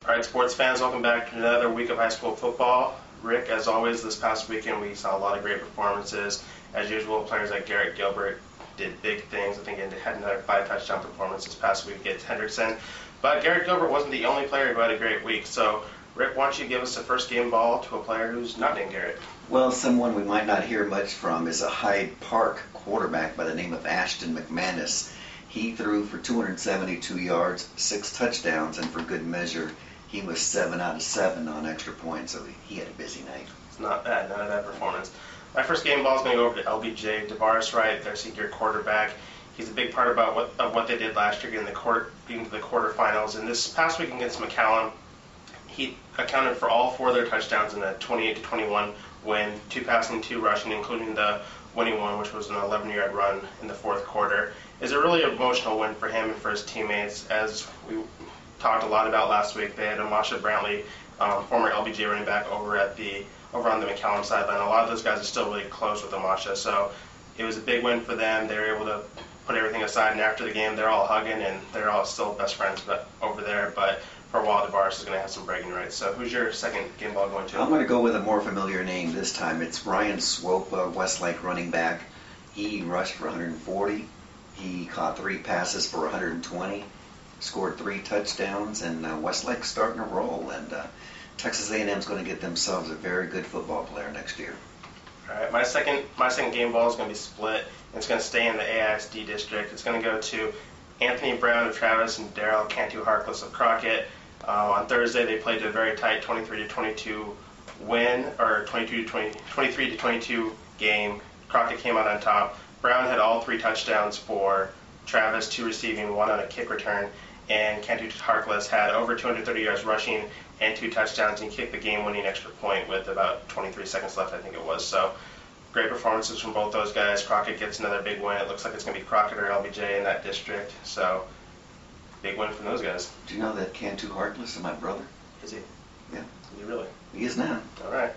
All right, sports fans, welcome back to another week of high school football. Rick, as always, this past weekend we saw a lot of great performances. As usual, players like Garrett Gilbert did big things. I think he had another 5-touchdown performance this past week against Hendrickson. But Garrett Gilbert wasn't the only player who had a great week. So, Rick, why don't you give us the first game ball to a player who's not named Garrett? Well, someone we might not hear much from is a Hyde Park quarterback by the name of Ashton McManus. He threw for 272 yards, 6 touchdowns, and for good measure, he was 7 out of 7 on extra points, so he had a busy night. It's not bad, none of that performance. My first game ball is going to go over to LBJ, DeVaris Wright, their senior quarterback. He's a big part about what they did last year, getting to the quarterfinals. And this past week against McAllen, he accounted for all 4 of their touchdowns in a 28-21 win, 2 passing, 2 rushing, including the winning one, which was an 11-yard run in the fourth quarter. It's a really emotional win for him and for his teammates. As we talked a lot about last week, they had Amasha Brantley, former LBJ running back, over on the McAllen sideline. A lot of those guys are still really close with Amasha, so it was a big win for them. They were able to put everything aside, and after the game, they're all hugging, and they're all still best friends over there. But for a while, DeVaris is going to have some bragging rights. So who's your second game ball going to? I'm going to go with a more familiar name this time. It's Ryan Swope, Westlake running back. He rushed for 140. He caught 3 passes for 120. Scored 3 touchdowns, and Westlake's starting to roll. And Texas A&M's going to get themselves a very good football player next year. All right, my second game ball is going to be split. It's going to stay in the AISD district. It's going to go to Anthony Brown of Travis and Daryl Cantu Harkless of Crockett. On Thursday, they played a very tight 23-22 win, or 23-22 game. Crockett came out on top. Brown had all 3 touchdowns for Travis, 2 receiving, 1 on a kick return, and Cantu Harkless had over 230 yards rushing and 2 touchdowns, and he kicked the game-winning extra point with about 23 seconds left, I think it was. So great performances from both those guys. Crockett gets another big win. It looks like it's going to be Crockett or LBJ in that district. So big win from those guys. Do you know that Cantu Harkless is my brother? Is he? Yeah. Is he really? He is now. All right.